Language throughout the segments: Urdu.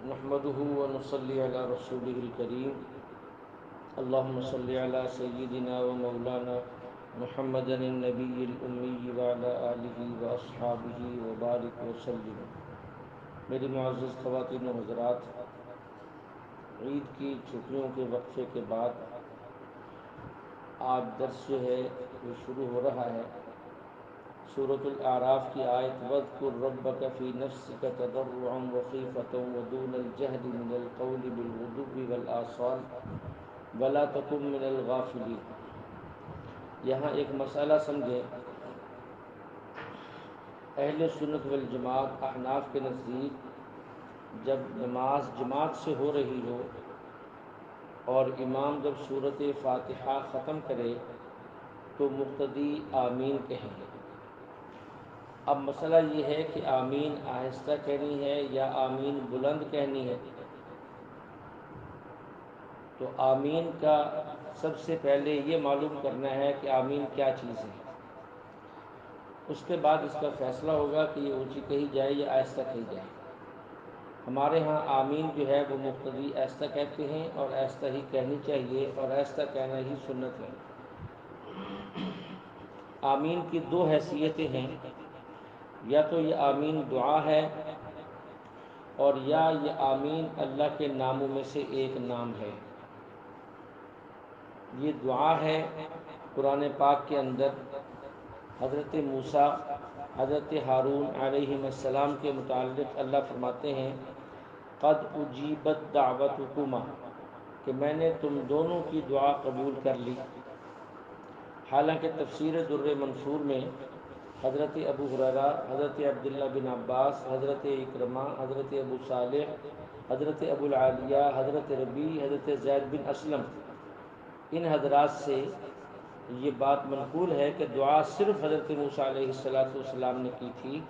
نحمده ونصلي على رسوله الكريم اللهم صل على سيدنا ومولانا محمد النبي الأمي وعلى آله وأصحابه وبارك وسلم۔ میری معزز خواتین و حضرات، عید کی چھٹیوں کے وقفے کے بعد آج درس جو ہے وہ شروع ہو رہا ہے۔ سورۃ الاعراف کی آیت وَاذْكُرْ رَبَّكَ فِي نَفْسِكَ تَضَرُّعًا وَخِيفَةً وَدُونَ الْجَهْرِ مِنَ الْقَوْلِ بِالْغُدُوِّ وَالْآصَالِ وَلَا تَكُن مِنَ الْغَافِلِينَ۔ یہاں ایک مسئلہ سمجھیں۔ اہل سنت والجماعت احناف کے نزدیک جب نماز جماعت سے ہو رہی ہو اور امام جب سورۃ فاتحہ ختم کرے تو مقتدی آمین کہیں۔ اب مسئلہ یہ ہے کہ آمین آہستہ کہنی ہے یا آمین بلند کہنی ہے۔ تو آمین کا سب سے پہلے یہ معلوم کرنا ہے کہ آمین کیا چیز ہے، اس کے بعد اس کا فیصلہ ہوگا کہ یہ اونچی کہی جائے یا آہستہ کہی جائے۔ ہمارے ہاں آمین جو ہے وہ مقتدی آہستہ کہتے ہیں اور آہستہ ہی کہنی چاہیے اور آہستہ کہنا ہی سنت ہے۔ آمین کی دو حیثیتیں ہیں، یا تو یہ آمین دعا ہے اور یا یہ آمین اللہ کے ناموں میں سے ایک نام ہے۔ یہ دعا ہے۔ قرآن پاک کے اندر حضرت موسیٰ حضرت ہارون علیہ السلام کے متعلق اللہ فرماتے ہیں قد اجیبت دعوتکما، کہ میں نے تم دونوں کی دعا قبول کر لی۔ حالانکہ تفسیر در منصور میں حضرت ابو ہریرہ، حضرت عبداللہ بن عباس، حضرت اکرمہ، حضرت ابو صالح، حضرت ابو العالیہ، حضرت ربیع، حضرت زید بن اسلم، ان حضرات سے یہ بات منقول ہے کہ دعا صرف حضرت موسیٰ علیہ السلام نے کی تھی۔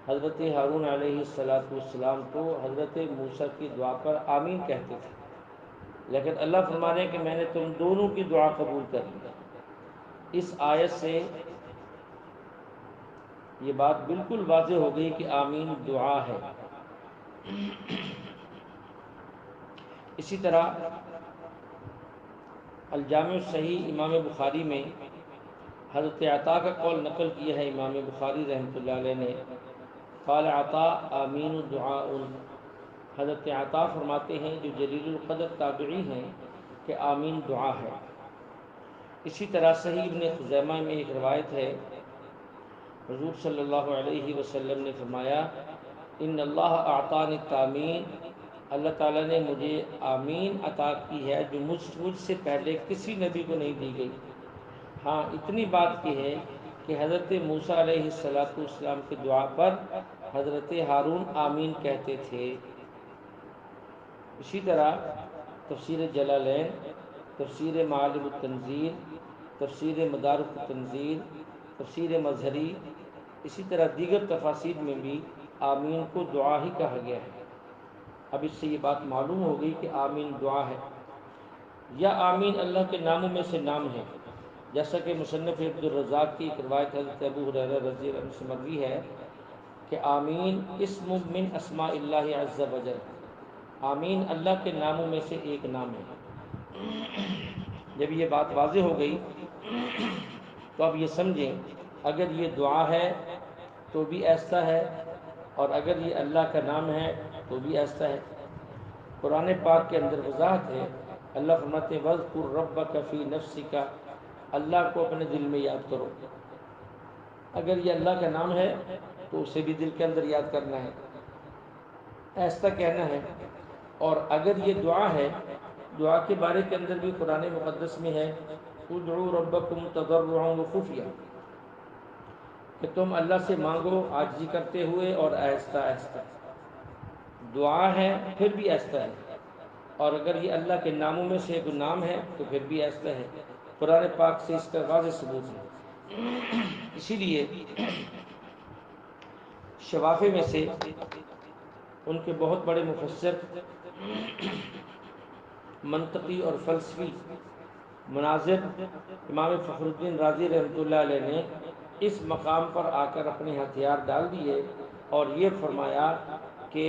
حضرت ہارون علیہ السلام تو حضرت موسیٰ کی دعا پر آمین کہتے تھے، لیکن اللہ فرمانے کہ میں نے تم دونوں کی دعا قبول کر لی۔ اس آیت سے یہ بات بالکل واضح ہو گئی کہ آمین دعا ہے۔ اسی طرح الجامع الصحیح امام بخاری میں حضرت عطا کا قول نقل کیا ہے امام بخاری رحمۃ اللہ علیہ نے، قال عطا آمین دعاء۔ حضرت عطا فرماتے ہیں جو جلیل القدر تابعی ہیں کہ آمین دعا ہے۔ اسی طرح صحیح ابن خزیمہ میں ایک روایت ہے، حضور صلی اللہ علیہ وسلم نے فرمایا ان اللہ اعطانی التامین، اللہ تعالیٰ نے مجھے آمین عطا کی ہے جو مجھ سے پہلے کسی نبی کو نہیں دی گئی۔ ہاں اتنی بات کی ہے کہ حضرت موسیٰ علیہ السلام کی دعا پر حضرت ہارون آمین کہتے تھے۔ اسی طرح تفسیر جلالین، تفسیر معالم التنزیل، تفسیر مدارک التنزیل، تفسیر مظہری، اسی طرح دیگر تفاسیر میں بھی آمین کو دعا ہی کہا گیا ہے۔ اب اس سے یہ بات معلوم ہو گئی کہ آمین دعا ہے یا آمین اللہ کے ناموں میں سے نام ہے، جیسا کہ مصنف عبد الرزاق کی ایک روایت حضرت ابو ہریرہ رضی اللہ عنہ سے مروی ہے کہ آمین اسم من اسماء اللہ عز وجل، آمین اللہ کے ناموں میں سے ایک نام ہے۔ جب یہ بات واضح ہو گئی تو اب یہ سمجھیں اگر یہ دعا ہے تو بھی ایسا ہے اور اگر یہ اللہ کا نام ہے تو بھی ایسا ہے۔ قرآن پاک کے اندر وضاحت ہے، اللہ فرماتے ہیں وَاذْكُرْ رَبَّكَ فِي نَفْسِكَ، اللہ کو اپنے دل میں یاد کرو۔ اگر یہ اللہ کا نام ہے تو اسے بھی دل کے اندر یاد کرنا ہے، ایسا کہنا ہے۔ اور اگر یہ دعا ہے، دعا کے بارے کے اندر بھی قرآن مقدس میں ہے ادعوا ربکم تضرعا وخفیا، کہ تم اللہ سے مانگو عاجزی کرتے ہوئے اور آہستہ آہستہ۔ دعا ہے پھر بھی آہستہ ہے، اور اگر یہ اللہ کے ناموں میں سے ایک نام ہے تو پھر بھی آہستہ ہے۔ قرآن پاک سے اس کا واضح ثبوت ہے۔ اسی لیے شوافع میں سے ان کے بہت بڑے مفسر، منطقی اور فلسفی مناظر امام فخر الدین رازی رحمۃ اللہ علیہ نے اس مقام پر آ کر اپنے ہتھیار ڈال دیے اور یہ فرمایا کہ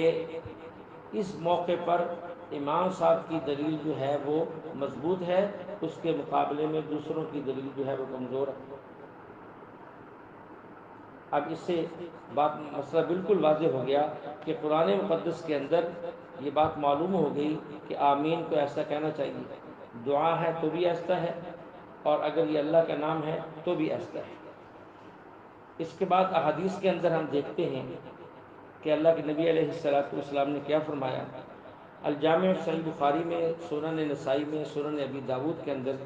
اس موقع پر امام صاحب کی دلیل جو ہے وہ مضبوط ہے، اس کے مقابلے میں دوسروں کی دلیل جو ہے وہ کمزور ہے۔ اب اس سے مسئلہ بالکل واضح ہو گیا کہ قرآن مقدس کے اندر یہ بات معلوم ہو گئی کہ آمین کو ایسا کہنا چاہیے، دعا ہے تو بھی ایسا ہے، اور اگر یہ اللہ کا نام ہے تو بھی ایسا ہے۔ اس کے بعد احادیث کے اندر ہم دیکھتے ہیں کہ اللہ کے نبی علیہ السلام نے کیا فرمایا۔ الجامع صحیح بخاری میں، سنن نسائی میں، سنن ابی داود کے اندر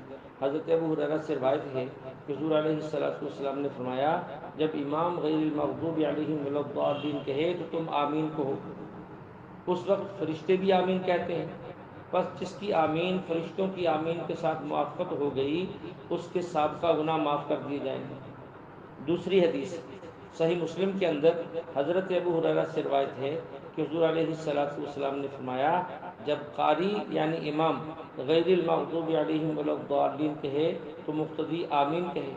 حضرت ابو ہریرہ سے روایت ہے کہ حضور علیہ السلام نے فرمایا، جب امام غیر المغضوب علیہم ولا الضالین کہے تو تم آمین کہو۔ اس وقت فرشتے بھی آمین کہتے ہیں، بس جس کی آمین فرشتوں کی آمین کے ساتھ موافقت ہو گئی اس کے سابقہ گناہ معاف کر دیے جائیں گے۔ دوسری حدیث صحیح مسلم کے اندر حضرت ابو ہریرہ سے روایت ہے کہ حضور علیہ السلام نے فرمایا، جب قاری یعنی امام غیر المغضوب علیہم ولا الضالین کہے تو مقتدی آمین کہے۔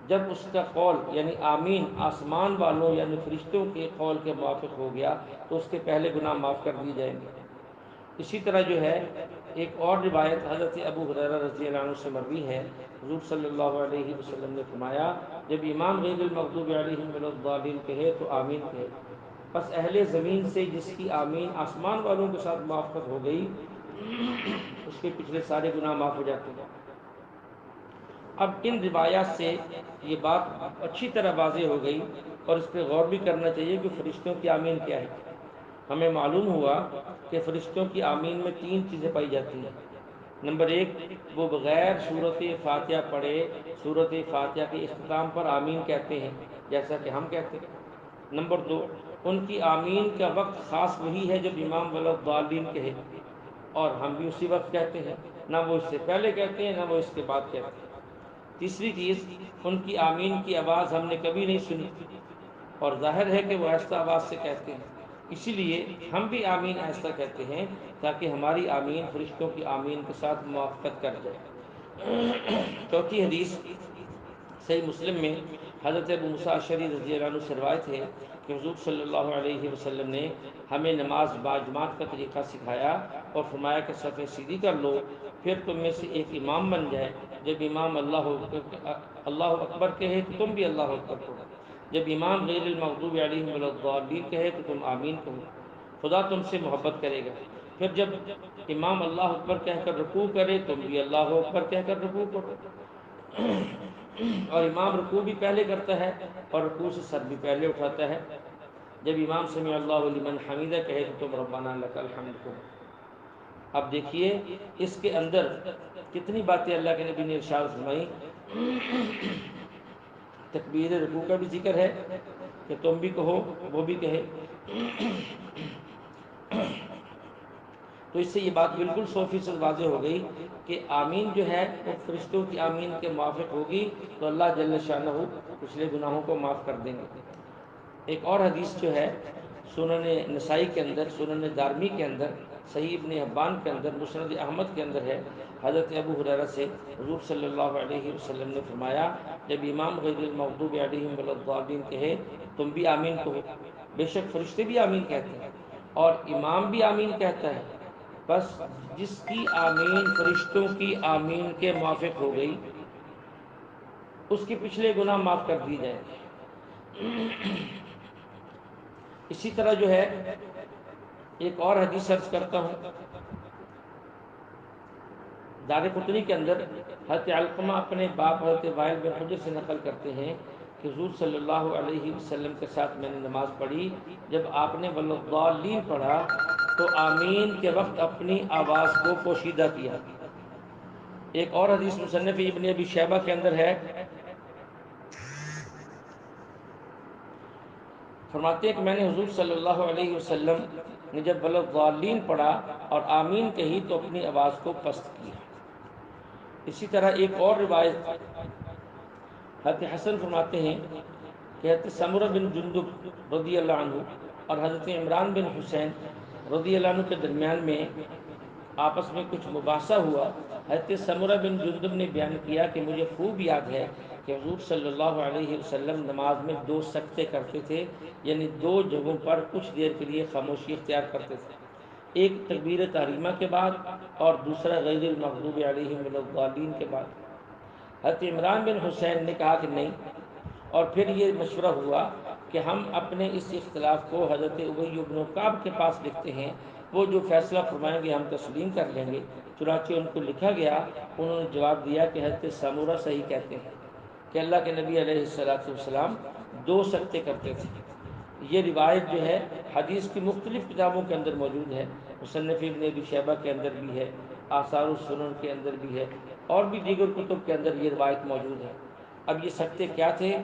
جب اس کا قول یعنی آمین آسمان والوں یعنی فرشتوں کے قول کے موافق ہو گیا تو اس کے پہلے گناہ معاف کر دیے جائیں گے۔ اسی طرح جو ہے ایک اور روایت حضرت ابو ہریرہ رضی اللہ عنہ سے مروی ہے، حضور صلی اللہ علیہ وسلم نے فرمایا، جب امام غیر المغضوب علیہم ولا الضالین کہے تو آمین کہے، پس اہل زمین سے جس کی آمین آسمان والوں کے ساتھ موافقت ہو گئی اس کے پچھلے سارے گناہ معاف ہو جاتے ہیں۔ اب ان روایات سے یہ بات اچھی طرح واضح ہو گئی، اور اس پہ غور بھی کرنا چاہیے کہ فرشتوں کی آمین کیا ہے۔ ہمیں معلوم ہوا کہ فرشتوں کی آمین میں 3 چیزیں پائی جاتی ہیں۔ نمبر 1، وہ بغیر سورۃ فاتحہ پڑھے سورۃ فاتحہ کے اختتام پر آمین کہتے ہیں، جیسا کہ ہم کہتے ہیں۔ نمبر 2، ان کی آمین کا وقت خاص وہی ہے جب امام ولا الضالین کہے، اور ہم بھی اسی وقت کہتے ہیں، نہ وہ اس سے پہلے کہتے ہیں نہ وہ اس کے بعد کہتے ہیں۔ تیسری چیز، ان کی آمین کی آواز ہم نے کبھی نہیں سنی، اور ظاہر ہے کہ وہ آہستہ آواز سے کہتے ہیں، اسی لیے ہم بھی آمین آہستہ کہتے ہیں تاکہ ہماری آمین فرشتوں کی آمین کے ساتھ موافقت کر جائے۔ چوتھی حدیث صحیح مسلم میں حضرت ابو موسیٰ اشعری رضی اللہ عنہ سے روایت ہے کہ حضور صلی اللہ علیہ وسلم نے ہمیں نماز باجماعت کا طریقہ سکھایا اور فرمایا کہ صف سیدھی کر لو، پھر تم میں سے ایک امام بن جائے، جب امام اللہ اکبر کہے تو تم بھی اللہ اکبر کہو، جب امام غیر المغضوب علیہم ولا الضالین کہے تو تم آمین کہو، خدا تم سے محبت کرے گا۔ پھر جب امام اللہ اکبر کہہ کر رکوع کرے تم بھی اللہ اکبر کہہ کر رکوع کرو، اور امام رکوع بھی پہلے کرتا ہے اور رکوع سے سر بھی پہلے اٹھاتا ہے۔ جب امام سمع اللہ لمن حمیدہ کہے تو تم ربنا لک الحمد کہو۔ اب دیکھیے اس کے اندر کتنی باتیں اللہ کے نبی نے ارشاد فرمائی۔ تکبیر رکوع کا بھی ذکر ہے کہ تم بھی کہو وہ بھی کہے، تو اس سے یہ بات بالکل 100% واضح ہو گئی کہ آمین جو ہے وہ فرشتوں کی آمین کے موافق ہوگی تو اللہ جل شانہ پچھلے گناہوں کو معاف کر دیں گے۔ ایک اور حدیث جو ہے سنن نسائی کے اندر، سنن دارمی کے اندر، صحیح ابن حبان کے اندر، مسند احمد کے اندر ہے، حضرت ابو ہریرہ سے حضور صلی اللہ علیہ وسلم نے فرمایا، جب امام غیر المغضوب علیہم ولا الضالین کہے تم بھی آمین کہو، بے شک فرشتے بھی آمین کہتے ہیں اور امام بھی آمین کہتا ہے، بس جس کی آمین فرشتوں کی آمین کے موافق ہو گئی اس کے پچھلے گناہ معاف کر دی جائیں گے۔ اسی طرح جو ہے ایک اور حدیث عرض کرتا ہوں، دارقطنی کے اندر حضرت علقمہ اپنے باپ حضرت وائل بن حجر سے نقل کرتے ہیں کہ حضور صلی اللہ علیہ وسلم کے ساتھ میں نے نماز پڑھی، جب آپ نے والضالین پڑھا تو آمین کے وقت اپنی آواز کو پوشیدہ کیا۔ ایک اور حدیث مصنف ابن ابی شیبہ کے اندر ہے، فرماتے ہیں کہ میں نے حضور صلی اللہ علیہ وسلم نے جب والضالین پڑھا اور آمین کہی تو اپنی آواز کو پست کیا۔ اسی طرح ایک اور روایت حضرت حسن فرماتے ہیں کہ حضرت سمرہ بن جندب رضی اللہ عنہ اور حضرت عمران بن حسین رضی اللہ عنہ کے درمیان میں آپس میں کچھ مباحثہ ہوا۔ حضرت سمرہ بن جندب نے بیان کیا کہ مجھے خوب یاد ہے کہ حضور صلی اللہ علیہ وسلم نماز میں 2 سکتے کرتے تھے، یعنی 2 جگہوں پر کچھ دیر کے لیے خاموشی اختیار کرتے تھے، ایک تکبیر تحریمہ کے بعد اور دوسرا غیر المغضوب علیہم ولا الضالین کے بعد۔ حضرت عمران بن حسین نے کہا کہ نہیں، اور پھر یہ مشورہ ہوا کہ ہم اپنے اس اختلاف کو حضرت ابی بن کعب کے پاس لکھتے ہیں، وہ جو فیصلہ فرمائیں گے ہم تسلیم کر لیں گے۔ چنانچہ ان کو لکھا گیا، انہوں نے جواب دیا کہ حضرت سمورہ صحیح کہتے ہیں کہ اللہ کے نبی علیہ السلام 2 سکتے کرتے تھے۔ یہ روایت جو ہے حدیث کی مختلف کتابوں کے اندر موجود ہے، مصنف ابن ابی شیبہ کے اندر بھی ہے، آثار السنن کے اندر بھی ہے، اور بھی دیگر کتب کے اندر یہ روایت موجود ہے۔ اب یہ سکتے کیا تھے؟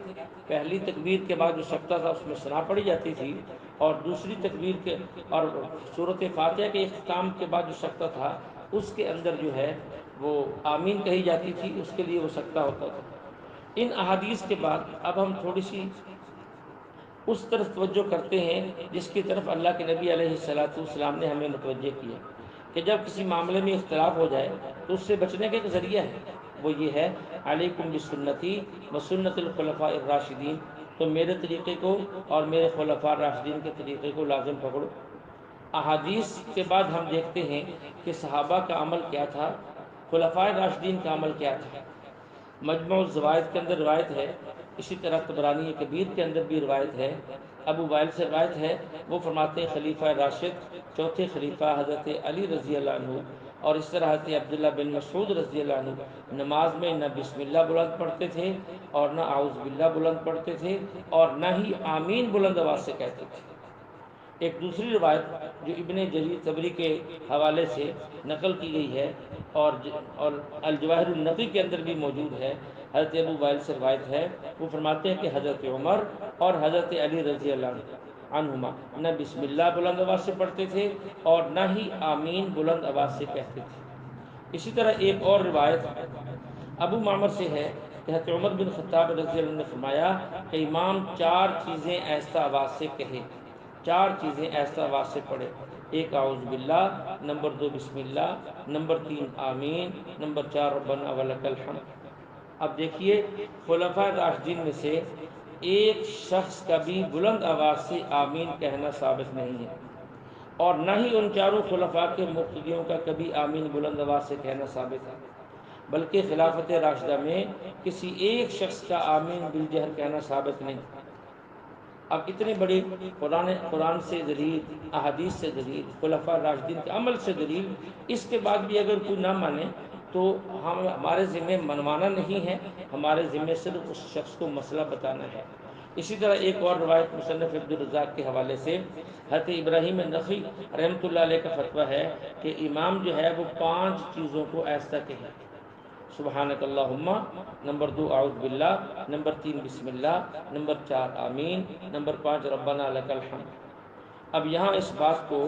پہلی تکبیر کے بعد جو سکتہ تھا اس میں ثنا پڑھی جاتی تھی، اور دوسری تکبیر کے اور سورۃ فاتحہ کے اختتام کے بعد جو سکتہ تھا اس کے اندر جو ہے وہ آمین کہی جاتی تھی، اس کے لیے وہ سکتہ ہوتا تھا۔ ان احادیث کے بعد اب ہم تھوڑی سی اس طرف توجہ کرتے ہیں جس کی طرف اللہ کے نبی علیہ السلام نے ہمیں متوجہ کیا کہ جب کسی معاملے میں اختلاف ہو جائے تو اس سے بچنے کا ایک ذریعہ ہے، وہ یہ ہے علیکم بسنتی و سنت الخلفاء الراشدین، تو میرے طریقے کو اور میرے خلفاء راشدین کے طریقے کو لازم پکڑو۔ احادیث کے بعد ہم دیکھتے ہیں کہ صحابہ کا عمل کیا تھا، خلفاء راشدین کا عمل کیا تھا۔ مجموع الزوائد کے اندر روایت ہے، اسی طرح طبرانی کبیر کے اندر بھی روایت ہے، ابو وائل سے روایت ہے، وہ فرماتے ہیں خلیفہ راشد چوتھے خلیفہ حضرت علی رضی اللہ عنہ، اور اس طرح حضرت عبداللہ بن مسعود رضی اللہ عنہ نماز میں نہ بسم اللہ بلند پڑھتے تھے اور نہ اعوذ باللہ بلند پڑھتے تھے اور نہ ہی آمین بلند آواز سے کہتے تھے۔ ایک دوسری روایت جو ابن جریر طبری کے حوالے سے نقل کی گئی ہے اور الجواہر النقی کے اندر بھی موجود ہے، حضرت ابو وائل سے روایت ہے، وہ فرماتے ہیں کہ حضرت عمر اور حضرت علی رضی اللہ عنہما نہ بسم اللہ بلند آواز سے پڑھتے تھے اور نہ ہی آمین بلند آواز سے کہتے تھے۔ اسی طرح ایک اور روایت ابو معمر سے ہے کہ حضرت عمر بن خطاب رضی اللہ عنہ نے فرمایا کہ امام 4 چیزیں ایسا آواز سے کہے، 4 چیزیں ایسا آواز سے پڑھے، 1 اعوذ باللہ، نمبر 2 بسم اللہ، نمبر 3 آمین، نمبر 4 ربنا ولک الحمد۔ اب دیکھیے خلفاء راشدین میں سے ایک شخص کا بھی بلند آواز سے آمین کہنا ثابت نہیں ہے، اور نہ ہی ان 4 خلفاء کے مقتدیوں کا کبھی آمین بلند آواز سے کہنا ثابت ہے، بلکہ خلافت راشدہ میں کسی ایک شخص کا آمین بالجہر کہنا ثابت نہیں۔ اب اتنے بڑے قرآن سے دلیل، احادیث سے دلیل، خلفاء راشدین کے عمل سے دلیل، اس کے بعد بھی اگر کوئی نہ مانے تو ہمارے ذمہ منوانا نہیں ہے، ہمارے ذمہ صرف اس شخص کو مسئلہ بتانا ہے۔ اسی طرح ایک اور روایت مصنف عبدالرزاق کے حوالے سے حضرت ابراہیم نخعی رحمۃ اللہ علیہ کا فتویٰ ہے کہ امام جو ہے وہ 5 چیزوں کو ایسا کہے، سبحانک اللہم، نمبر 2 اعوذ باللہ، نمبر 3 بسم اللہ، نمبر 4 آمین، نمبر 5 ربنا لک الحمد۔ اب یہاں اس بات کو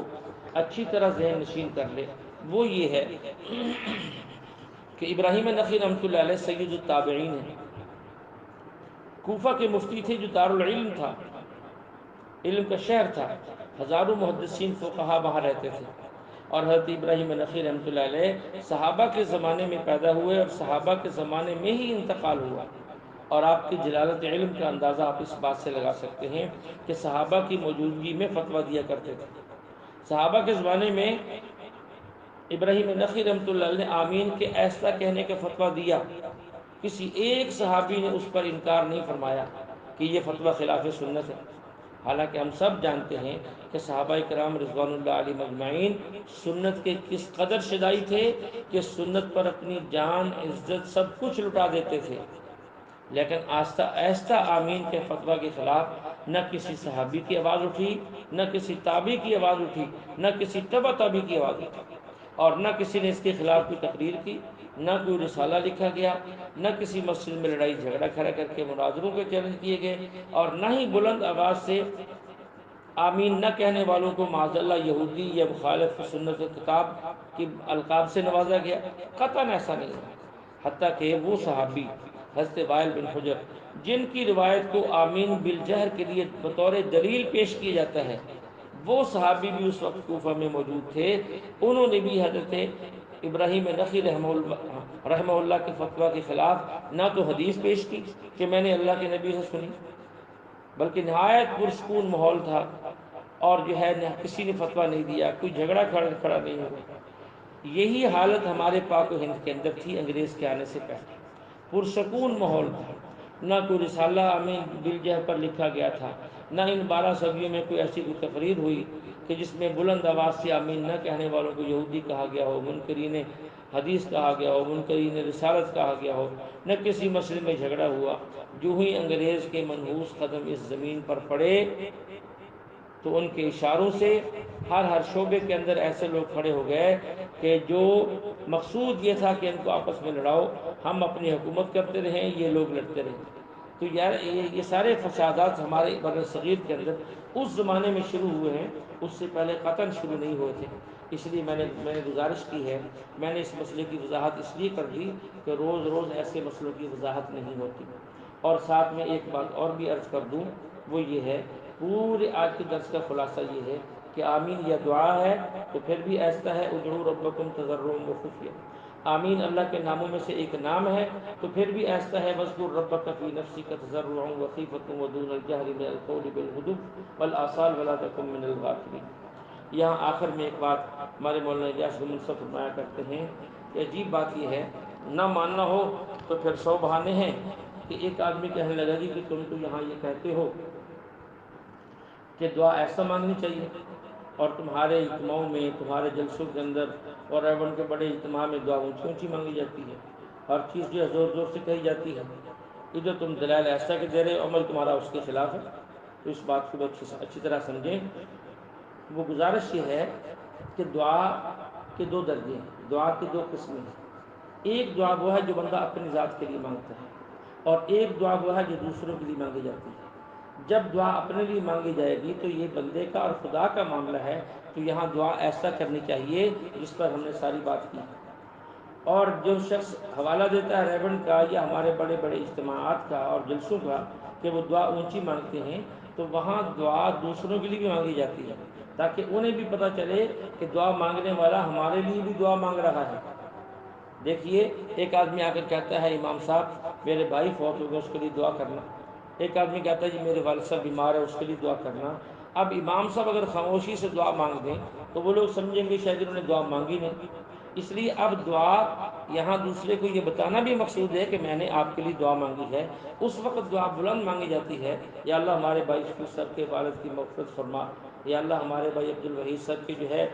اچھی طرح ذہن نشین کر لے، وہ یہ ہے کہ ابراہیم نخعی رحمۃ اللہ علیہ سید التابعین ہیں، کوفہ کے مفتی تھے جو دارالعلم تھا، علم کا شہر تھا، ہزاروں محدثین فقہا وہاں رہتے تھے، اور حضرت ابراہیم نخعی رحمۃ اللہ علیہ صحابہ کے زمانے میں پیدا ہوئے اور صحابہ کے زمانے میں ہی انتقال ہوا، اور آپ کی جلالت علم کا اندازہ آپ اس بات سے لگا سکتے ہیں کہ صحابہ کی موجودگی میں فتویٰ دیا کرتے تھے۔ صحابہ کے زمانے میں ابراہیم نخعی رحمۃ اللہ علیہ نے آمین کے ایسا کہنے کا فتویٰ دیا، کسی ایک صحابی نے اس پر انکار نہیں فرمایا کہ یہ فتویٰ خلاف سنت ہے، حالانکہ ہم سب جانتے ہیں کہ صحابہ کرام رضوان اللہ علیہم اجمعین سنت کے کس قدر شدائی تھے کہ سنت پر اپنی جان، عزت، سب کچھ لٹا دیتے تھے، لیکن آہستہ آہستہ آمین کے فتویٰ کے خلاف نہ کسی صحابی کی آواز اٹھی، نہ کسی تابعی کی آواز اٹھی، نہ کسی تبع تابعی کی آواز اٹھی، اور نہ کسی نے اس کے خلاف کوئی تقریر کی، نہ کوئی رسالہ لکھا گیا، نہ کسی مسجد میں لڑائی جھگڑا کھڑا کر کے مناظروں کے چیلنج کیے گئے، اور نہ ہی بلند آواز سے آمین نہ کہنے والوں کو معاذ اللہ یہودی یا مخالف سنت و کتاب کی القاب سے نوازا گیا، قطعاً ایسا نہیں ہے۔ حتیٰ کہ وہ صحابی حضرت وائل بن حجر جن کی روایت کو آمین بالجہر کے لیے بطور دلیل پیش کیا جاتا ہے، وہ صحابی بھی اس وقت کوفہ میں موجود تھے، انہوں نے بھی حضرت ابراہیم نخعی رحمہ اللہ کے فتویٰ کے خلاف نہ تو حدیث پیش کی کہ میں نے اللہ کے نبی سے سنی، بلکہ نہایت پرسکون ماحول تھا، اور جو ہے کسی نے فتویٰ نہیں دیا، کوئی جھگڑا کھڑا نہیں ہوا۔ یہی حالت ہمارے پاک و ہند کے اندر تھی انگریز کے آنے سے پہلے، پرسکون ماحول تھا، نہ کوئی رسالہ امین بالجہ پر لکھا گیا تھا، نہ ان 12 صدیوں میں کوئی ایسی کوئی تقریر ہوئی کہ جس میں بلند آواز سے آمین نہ کہنے والوں کو یہودی کہا گیا ہو، منکرین حدیث کہا گیا ہو، منکرین رسالت کہا گیا ہو، نہ کسی مسئلے میں جھگڑا ہوا۔ جو ہی انگریز کے منحوس قدم اس زمین پر پڑے تو ان کے اشاروں سے ہر شعبے کے اندر ایسے لوگ کھڑے ہو گئے کہ جو مقصود یہ تھا کہ ان کو آپس میں لڑاؤ، ہم اپنی حکومت کرتے رہیں، یہ لوگ لڑتے رہیں۔ تو یار یہ سارے فسادات ہمارے بر صغیر کے اندر اس زمانے میں شروع ہوئے ہیں، اس سے پہلے قطعاً شروع نہیں ہوئے تھے۔ اس لیے میں نے گزارش کی ہے، میں نے اس مسئلے کی وضاحت اس لیے کر دی کہ روز روز ایسے مسئلوں کی وضاحت نہیں ہوتی۔ اور ساتھ میں ایک بات اور بھی عرض کر دوں، وہ یہ ہے، پورے آج کے درس کا خلاصہ یہ ہے کہ آمین یا دعا ہے تو پھر بھی ایسا ہے ادعوا ربکم تضرعا وخفیا، آمین اللہ کے ناموں میں سے ایک نام ہے، تو پھر بھی ایسا ہے واذکر ربک فی نفسک تضرعا وخیفۃ ودون الجہر من القول بالغدو والآصال ولا تکن من الغافلین۔ یہاں آخر میں ایک بات ہمارے مولانا الیاس گل منصف فرمایا کرتے ہیں کہ عجیب بات یہ ہے، نہ ماننا ہو تو پھر 100 بہانے ہیں، کہ ایک آدمی کہنے لگا جی کہ تم تو یہاں یہ کہتے ہو کہ دعا ایسا مانگنی چاہیے، اور تمہارے اجتماعوں میں، تمہارے جلسوں کے اندر اور ایون کے بڑے اجتماع میں دعا اونچی اونچی مانگی جاتی ہے، ہر چیز جو ہے زور زور سے کہی جاتی ہے، ادھر تم دلائل ایسا کہ دے رہے عمل تمہارا اس کے خلاف ہے۔ تو اس بات کو اچھی طرح سمجھیں۔ وہ گزارش یہ ہے کہ دعا کے 2 درجے ہیں، دعا کی 2 قسمیں ہیں۔ ایک دعا وہ ہے جو بندہ اپنی ذات کے لیے مانگتا ہے، اور ایک دعا وہ ہے جو دوسروں کے لیے مانگی جاتی ہے۔ جب دعا اپنے لیے مانگی جائے گی تو یہ بندے کا اور خدا کا معاملہ ہے، تو یہاں دعا ایسا کرنی چاہیے جس پر ہم نے ساری بات کی۔ اور جو شخص حوالہ دیتا ہے ریونڈ کا یا ہمارے بڑے بڑے اجتماعات کا اور جلسوں کا کہ وہ دعا اونچی مانگتے ہیں، تو وہاں دعا دوسروں کے لیے بھی مانگی جاتی ہے، تاکہ انہیں بھی پتہ چلے کہ دعا مانگنے والا ہمارے لیے بھی دعا مانگ رہا ہے۔ دیکھیے، ایک آدمی آ کر کہتا ہے امام صاحب میرے بھائی فوت ہو گئے، اس کے لیے دعا کرنا۔ ایک آدمی کہتا ہے جی میرے والد صاحب بیمار ہے، اس کے لیے دعا کرنا۔ اب امام صاحب اگر خاموشی سے دعا مانگ دیں تو وہ لوگ سمجھیں گے شاید انہوں نے دعا مانگی نہیں۔ اس لیے اب دعا یہاں دوسرے کو یہ بتانا بھی مقصود ہے کہ میں نے آپ کے لیے دعا مانگی ہے۔ اس وقت دعا بلند مانگی جاتی ہے، یا اللہ ہمارے بھائی شفیع صاحب کے والد کی مغفرت فرما، یا اللہ ہمارے بھائی عبدالوحید صاحب کے جو ہے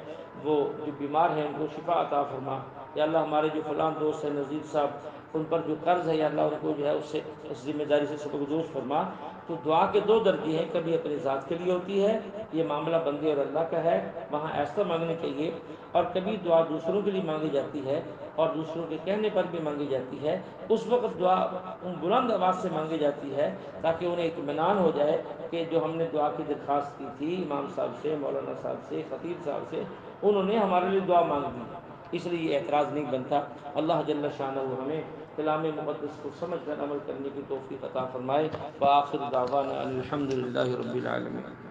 وہ جو بیمار ہیں ان کو شفا عطا فرما، یا اللہ ہمارے جو فلاں دوست ہیں نذیر صاحب ان پر جو قرض ہے یا اللہ ان کو جو ہے اس سے اس ذمہ داری سے سبکدوش فرما۔ تو دعا کے 2 درجے ہیں، کبھی اپنی ذات کے لیے ہوتی ہے، یہ معاملہ بندے اور اللہ کا ہے، وہاں ایسا مانگنی چاہیے، اور کبھی دعا دوسروں کے لیے مانگی جاتی ہے اور دوسروں کے کہنے پر بھی مانگی جاتی ہے۔ اس وقت دعا ان بلند آواز سے مانگی جاتی ہے تاکہ انہیں اطمینان ہو جائے کہ جو ہم نے دعا کی درخواست کی تھی امام صاحب سے، مولانا صاحب سے، خطیب صاحب سے، انہوں نے ہمارے لیے دعا مانگ دی، اس لیے یہ اعتراض نہیں بنتا۔ اللہ جل شانہ ہمیں کلام مقدس کو سمجھ کر عمل کرنے کی توفیق عطا فرمائے۔ وآخر دعوانا ان الحمد للہ رب العالمین۔